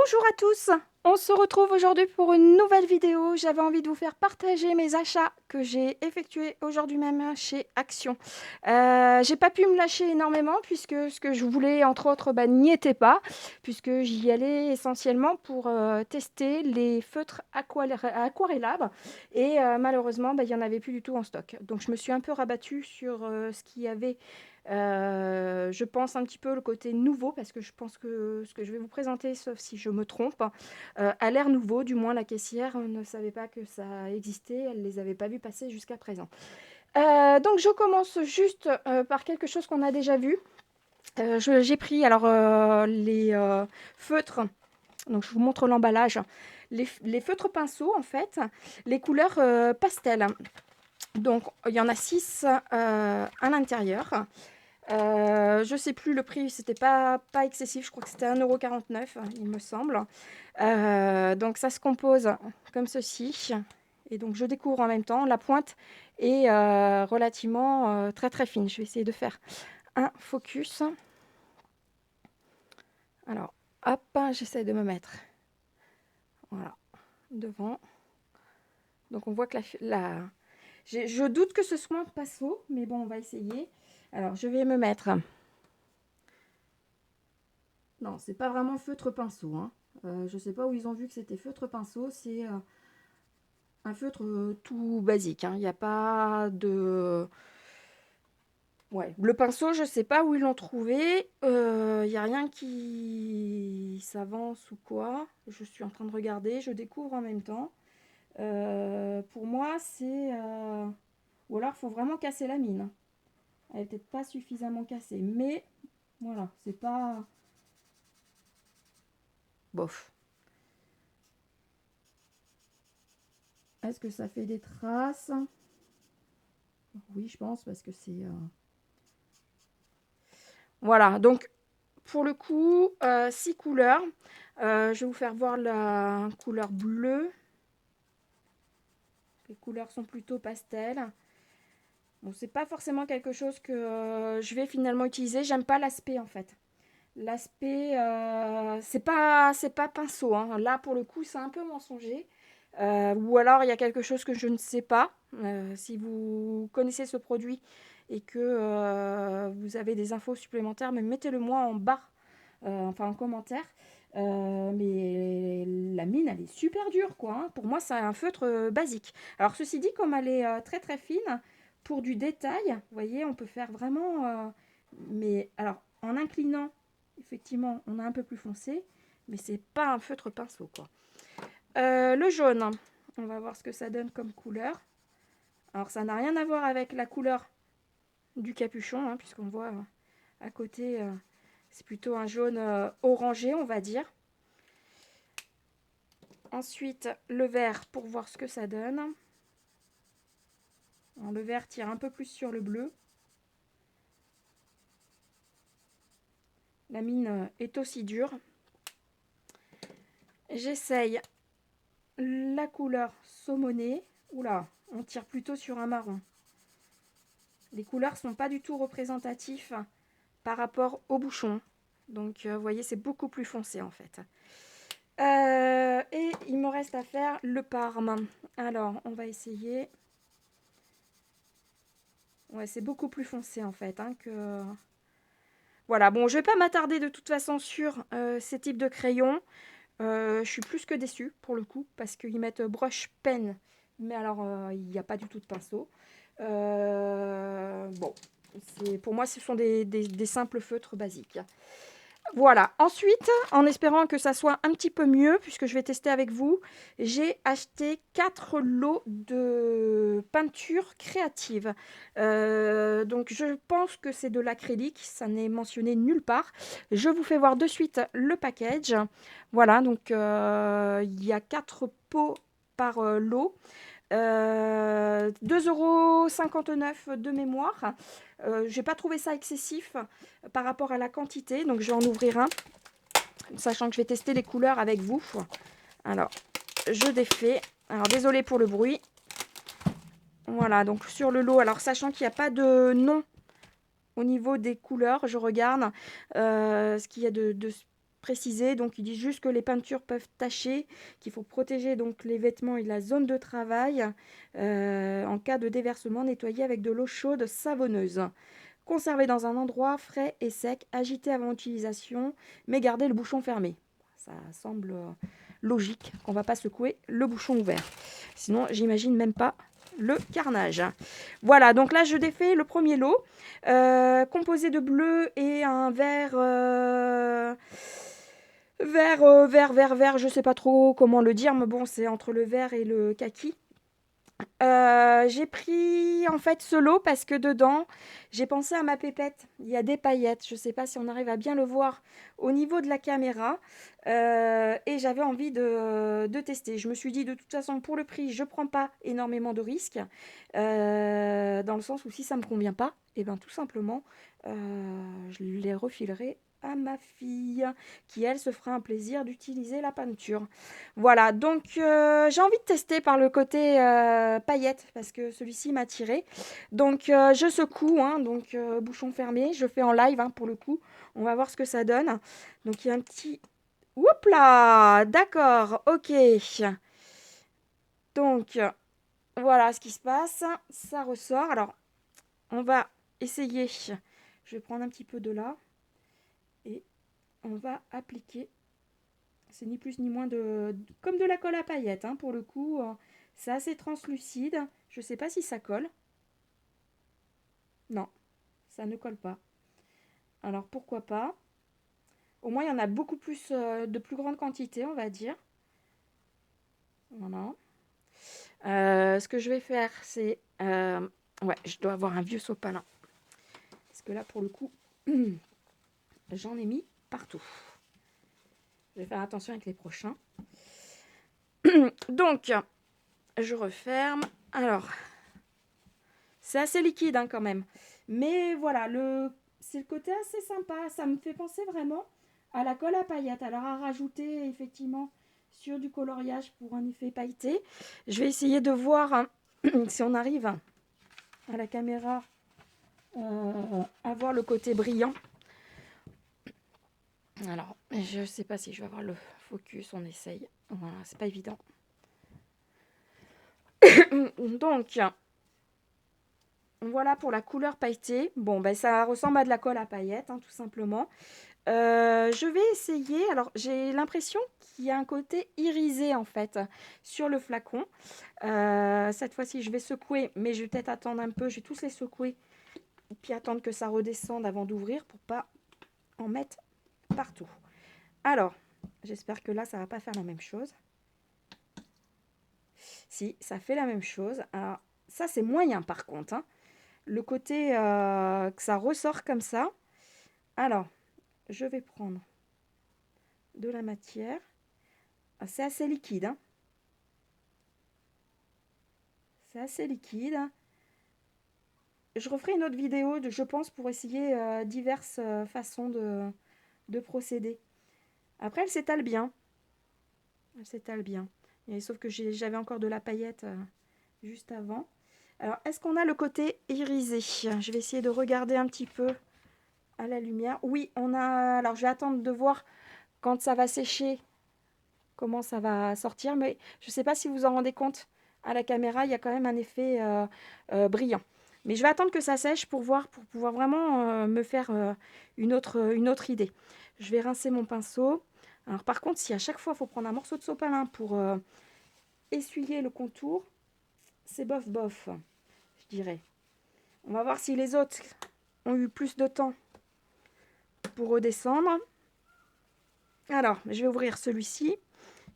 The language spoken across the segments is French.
Bonjour à tous, on se retrouve aujourd'hui pour une nouvelle vidéo. J'avais envie de vous faire partager mes achats que j'ai effectués aujourd'hui même chez Action. J'ai pas pu me lâcher énormément puisque ce que je voulais entre autres n'y était pas, puisque j'y allais essentiellement pour tester les feutres aquarellables et malheureusement il n'y en avait plus du tout en stock. Donc je me suis un peu rabattue sur ce qu'il y avait. Je pense un petit peu le côté nouveau parce que je pense que ce que je vais vous présenter, sauf si je me trompe, a l'air nouveau. Du moins la caissière ne savait pas que ça existait, elle ne les avait pas vus passer jusqu'à présent. Donc je commence juste par quelque chose qu'on a déjà vu. J'ai pris alors les feutres, donc je vous montre l'emballage, les feutres pinceaux en fait, les couleurs pastel. Donc il y en a 6 à l'intérieur. Je sais plus le prix, c'était pas excessif, je crois que c'était 1,49 €, il me semble. Donc ça se compose comme ceci. Et donc je découvre en même temps. La pointe est relativement très très fine. Je vais essayer de faire un focus. Alors, hop, j'essaie de me mettre. Voilà, devant. Donc on voit que je doute que ce soit un pinceau, mais bon, on va essayer. Alors, je vais me mettre. Non, c'est pas vraiment feutre pinceau, hein. Je sais pas où ils ont vu que c'était feutre pinceau. C'est un feutre tout basique, hein. Il n'y a pas de... Ouais, le pinceau, je sais pas où ils l'ont trouvé. Il n'y a rien qui s'avance ou quoi. Je suis en train de regarder, je découvre en même temps. Pour moi, c'est... Ou alors, il faut vraiment casser la mine. Elle n'est peut-être pas suffisamment cassée. Mais, voilà, c'est pas... Bof. Est-ce que ça fait des traces? Oui, je pense, parce que c'est... Voilà, donc pour le coup, 6 couleurs. Je vais vous faire voir la couleur bleue. Les couleurs sont plutôt pastel. Bon, c'est pas forcément quelque chose que je vais finalement utiliser. J'aime pas l'aspect en fait. L'aspect, c'est pas pinceau, hein. Là, pour le coup, c'est un peu mensonger. Ou alors, il y a quelque chose que je ne sais pas. Si vous connaissez ce produit et que vous avez des infos supplémentaires, mais mettez-le moi en bas, enfin en commentaire. Mais la mine, elle est super dure, quoi, hein. Pour moi, c'est un feutre basique. Alors, ceci dit, comme elle est très très fine, pour du détail, vous voyez, on peut faire vraiment... mais alors, en inclinant, effectivement, on a un peu plus foncé, mais c'est pas un feutre pinceau, quoi. Le jaune, on va voir ce que ça donne comme couleur. Alors, ça n'a rien à voir avec la couleur du capuchon, hein, puisqu'on voit à côté, c'est plutôt un jaune orangé, on va dire. Ensuite, le vert pour voir ce que ça donne. Alors, le vert tire un peu plus sur le bleu. La mine est aussi dure. J'essaye la couleur saumonée. Oula, on tire plutôt sur un marron. Les couleurs ne sont pas du tout représentatives par rapport au bouchon. Donc, vous voyez, c'est beaucoup plus foncé en fait. Et il me reste à faire le parme. Alors, on va essayer. Ouais, c'est beaucoup plus foncé en fait, hein, que... Voilà, bon, je vais pas m'attarder de toute façon sur ces types de crayons. Je suis plus que déçue pour le coup, parce qu'ils mettent brush pen, mais alors il n'y a pas du tout de pinceau. Bon, pour moi, ce sont des simples feutres basiques. Voilà, ensuite, en espérant que ça soit un petit peu mieux, puisque je vais tester avec vous, j'ai acheté 4 lots de peinture créative. Donc je pense que c'est de l'acrylique, ça n'est mentionné nulle part. Je vous fais voir de suite le package. Voilà, donc il y a 4 pots par lot. 2,59 € de mémoire. J'ai pas trouvé ça excessif par rapport à la quantité, donc je vais en ouvrir un, sachant que je vais tester les couleurs avec vous. Alors, je défais. Alors, désolé pour le bruit. Voilà, donc sur le lot, alors sachant qu'il n'y a pas de nom au niveau des couleurs, je regarde ce qu'il y a de précisé. Donc, ils disent juste que les peintures peuvent tacher, qu'il faut protéger donc les vêtements et la zone de travail. En cas de déversement, nettoyer avec de l'eau chaude savonneuse. Conserver dans un endroit frais et sec, agiter avant utilisation, mais garder le bouchon fermé. Ça semble logique qu'on ne va pas secouer le bouchon ouvert. Sinon, j'imagine même pas le carnage. Voilà, donc là, je défais le premier lot, composé de bleu et un vert, je sais pas trop comment le dire, mais bon, c'est entre le vert et le kaki. J'ai pris en fait ce lot parce que dedans, j'ai pensé à ma pépette. Il y a des paillettes. Je ne sais pas si on arrive à bien le voir au niveau de la caméra. Et j'avais envie de tester. Je me suis dit de toute façon pour le prix, je ne prends pas énormément de risques. Dans le sens où si ça ne me convient pas, et ben tout simplement, je les refilerai à ma fille qui elle se fera un plaisir d'utiliser la peinture. Voilà, donc j'ai envie de tester par le côté paillettes parce que celui-ci m'a attiré. Donc je secoue, hein, donc bouchon fermé, je fais en live hein, pour le coup. On va voir ce que ça donne. Donc il y a un petit... Oups là, d'accord, ok. Donc voilà ce qui se passe, ça ressort. Alors on va essayer, je vais prendre un petit peu de là et on va appliquer. C'est ni plus ni moins comme de la colle à paillettes, hein, pour le coup. C'est assez translucide. Je ne sais pas si ça colle. Non, ça ne colle pas. Alors pourquoi pas. Au moins, il y en a beaucoup plus, de plus grande quantité, on va dire. Voilà. Ce que je vais faire, c'est... ouais, je dois avoir un vieux sopalin. Parce que là, pour le coup, j'en ai mis partout. Je vais faire attention avec les prochains. Donc, je referme. Alors, c'est assez liquide hein, quand même. Mais voilà, c'est le côté assez sympa. Ça me fait penser vraiment à la colle à paillettes. Alors à rajouter effectivement sur du coloriage pour un effet pailleté. Je vais essayer de voir hein, si on arrive à la caméra à voir le côté brillant. Alors, je ne sais pas si je vais avoir le focus. On essaye. Voilà, c'est pas évident. Donc... Voilà pour la couleur pailletée. Bon, ben ça ressemble à de la colle à paillettes, hein, tout simplement. Je vais essayer. Alors, j'ai l'impression qu'il y a un côté irisé, en fait, sur le flacon. Cette fois-ci, je vais secouer, mais je vais peut-être attendre un peu. Je vais tous les secouer, puis attendre que ça redescende avant d'ouvrir pour pas en mettre partout. Alors, j'espère que là, ça va pas faire la même chose. Si, ça fait la même chose. Alors, ça, c'est moyen, par contre, hein. Le côté que ça ressort comme ça. Alors, je vais prendre de la matière. Ah, c'est assez liquide. Hein. C'est assez liquide. Je referai une autre vidéo, je pense, pour essayer diverses façons de procéder. Après, elle s'étale bien. Elle s'étale bien. Et, sauf que j'avais encore de la paillette juste avant. Alors, est-ce qu'on a le côté irisé? Je vais essayer de regarder un petit peu à la lumière. Oui, on a... Alors, je vais attendre de voir quand ça va sécher, comment ça va sortir. Mais je ne sais pas si vous en rendez compte. À la caméra, il y a quand même un effet brillant. Mais je vais attendre que ça sèche pour voir, pour pouvoir vraiment me faire une autre idée. Je vais rincer mon pinceau. Alors, par contre, si à chaque fois, il faut prendre un morceau de sopalin pour essuyer le contour, c'est bof bof, je dirais. On va voir si les autres ont eu plus de temps pour redescendre. Alors, je vais ouvrir celui-ci,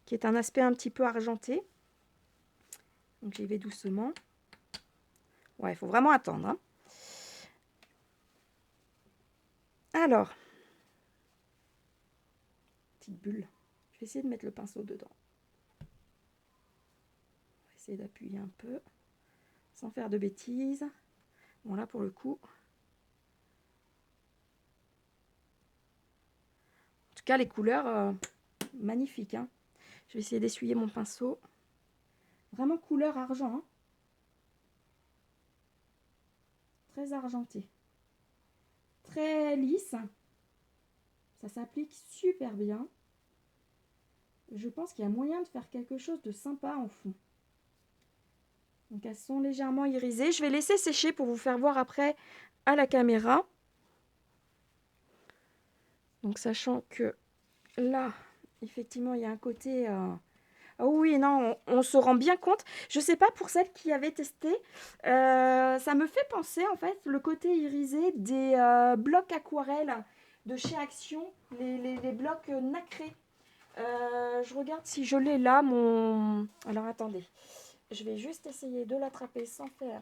qui est un aspect un petit peu argenté. Donc, j'y vais doucement. Ouais, il faut vraiment attendre. Hein. Alors, petite bulle. Je vais essayer de mettre le pinceau dedans. On va essayer d'appuyer un peu, sans faire de bêtises. Bon, là, pour le coup... En tout cas, les couleurs, magnifiques. Hein. Je vais essayer d'essuyer mon pinceau. Vraiment couleur argent. Hein. Très argenté. Très lisse. Ça s'applique super bien. Je pense qu'il y a moyen de faire quelque chose de sympa en fond. Donc elles sont légèrement irisées. Je vais laisser sécher pour vous faire voir après à la caméra. Donc sachant que là, effectivement, il y a un côté... Oh oui, non, on se rend bien compte. Je sais pas pour celles qui avaient testé, ça me fait penser en fait le côté irisé des blocs aquarelles de chez Action, les blocs nacrés. Je regarde si je l'ai là, mon... Alors attendez, je vais juste essayer de l'attraper sans faire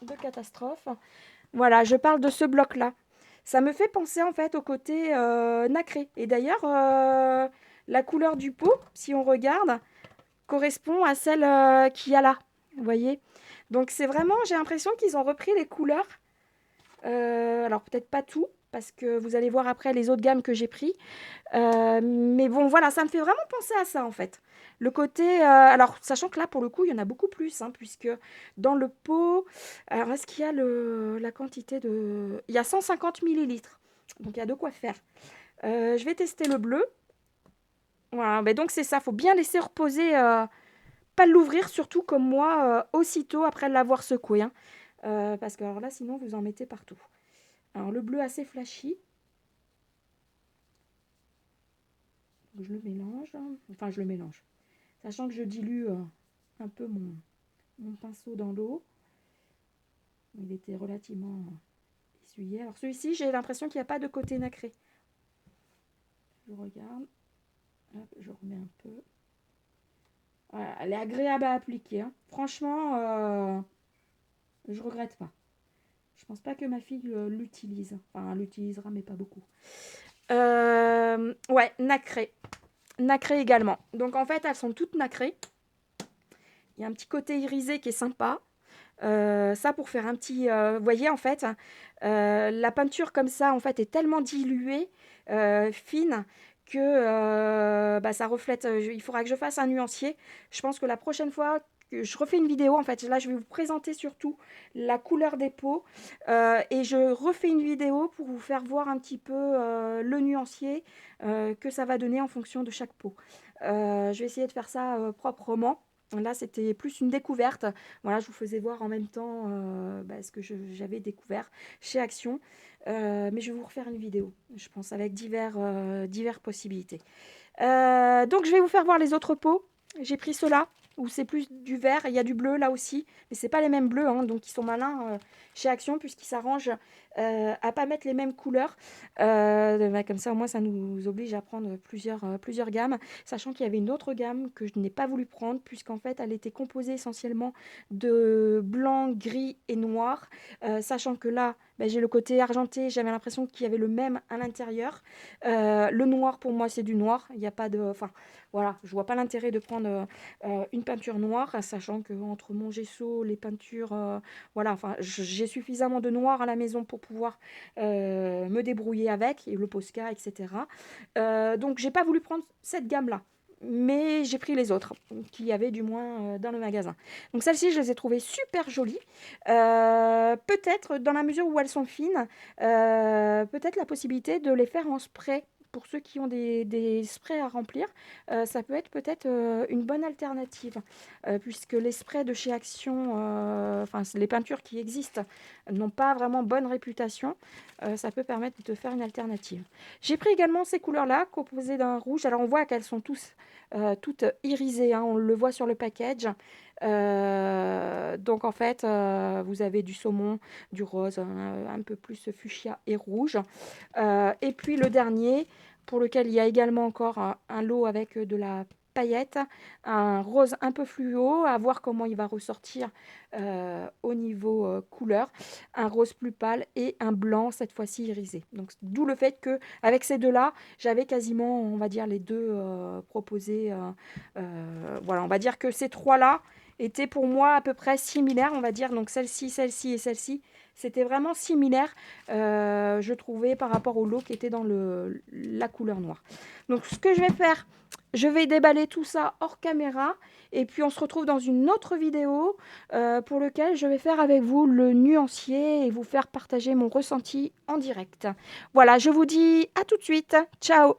de catastrophe. Voilà, je parle de ce bloc-là. Ça me fait penser en fait au côté nacré. Et d'ailleurs, la couleur du pot, si on regarde, correspond à celle qu'il y a là. Vous voyez? Donc c'est vraiment, j'ai l'impression qu'ils ont repris les couleurs. Alors peut-être pas tout, parce que vous allez voir après les autres gammes que j'ai pris. Mais bon, voilà, ça me fait vraiment penser à ça en fait. Le côté, alors sachant que là pour le coup il y en a beaucoup plus, hein, puisque dans le pot, alors est-ce qu'il y a la quantité de... Il y a 150 millilitres, donc il y a de quoi faire. Je vais tester le bleu. Voilà, mais donc c'est ça, faut bien laisser reposer, pas l'ouvrir surtout comme moi, aussitôt après l'avoir secoué, hein. Parce que alors là sinon vous en mettez partout. Alors le bleu assez flashy. Je le mélange, enfin je le mélange. Sachant que je dilue un peu mon pinceau dans l'eau. Il était relativement essuyé. Alors celui-ci, j'ai l'impression qu'il n'y a pas de côté nacré. Je regarde. Hop, je remets un peu. Voilà, elle est agréable à appliquer, hein. Franchement, je regrette pas. Je pense pas que ma fille l'utilise. Enfin, elle l'utilisera, mais pas beaucoup. Ouais, nacré. Nacré également. Donc en fait, elles sont toutes nacrées. Il y a un petit côté irisé qui est sympa. Ça pour faire un petit... vous voyez en fait, la peinture comme ça en fait est tellement diluée, fine, que ça reflète. Il faudra que je fasse un nuancier. Je pense que la prochaine fois que je refais une vidéo, en fait, là je vais vous présenter surtout la couleur des pots, et je refais une vidéo pour vous faire voir un petit peu le nuancier que ça va donner en fonction de chaque pot. Je vais essayer de faire ça proprement. Là, c'était plus une découverte. Voilà, je vous faisais voir en même temps ce que j'avais découvert chez Action. Mais je vais vous refaire une vidéo, je pense, avec diverses possibilités. Donc, je vais vous faire voir les autres pots. J'ai pris ceux-là, où c'est plus du vert. Il y a du bleu là aussi, mais c'est pas les mêmes bleus, hein, donc ils sont malins chez Action, puisqu'ils s'arrangent à pas mettre les mêmes couleurs. Comme ça, au moins, ça nous oblige à prendre plusieurs gammes. Sachant qu'il y avait une autre gamme que je n'ai pas voulu prendre, puisqu'en fait, elle était composée essentiellement de blanc, gris et noir. Sachant que là, j'ai le côté argenté, j'avais l'impression qu'il y avait le même à l'intérieur. Le noir, pour moi, c'est du noir. Il n'y a pas de... Enfin, voilà, je vois pas l'intérêt de prendre une peinture noire, sachant que entre mon gesso, les peintures... voilà, enfin, j'ai suffisamment de noir à la maison pour pouvoir me débrouiller avec, et le Posca, etc. Donc, j'ai pas voulu prendre cette gamme-là. Mais j'ai pris les autres, qu'il y avait du moins dans le magasin. Donc celles-ci, je les ai trouvées super jolies. Peut-être, dans la mesure où elles sont fines, peut-être la possibilité de les faire en spray. Pour ceux qui ont des sprays à remplir, ça peut être peut-être une bonne alternative. Puisque les sprays de chez Action, enfin les peintures qui existent, n'ont pas vraiment bonne réputation. Ça peut permettre de faire une alternative. J'ai pris également ces couleurs-là, composées d'un rouge. Alors on voit qu'elles sont toutes irisées, hein, on le voit sur le package. Donc en fait, vous avez du saumon, du rose, un peu plus fuchsia et rouge. Et puis le dernier, pour lequel il y a également encore un lot avec de la paillette, un rose un peu fluo, à voir comment il va ressortir au niveau couleur, un rose plus pâle et un blanc cette fois-ci irisé. Donc d'où le fait que avec ces deux-là, j'avais quasiment, on va dire, les deux proposés. Voilà, on va dire que ces trois-là étaient pour moi à peu près similaires, on va dire. Donc celle-ci, celle-ci et celle-ci, c'était vraiment similaire, je trouvais, par rapport au lot qui était dans la couleur noire. Donc ce que je vais faire, Je vais déballer tout ça hors caméra et puis on se retrouve dans une autre vidéo pour lequel je vais faire avec vous le nuancier et vous faire partager mon ressenti en direct. Voilà, je vous dis à tout de suite. Ciao!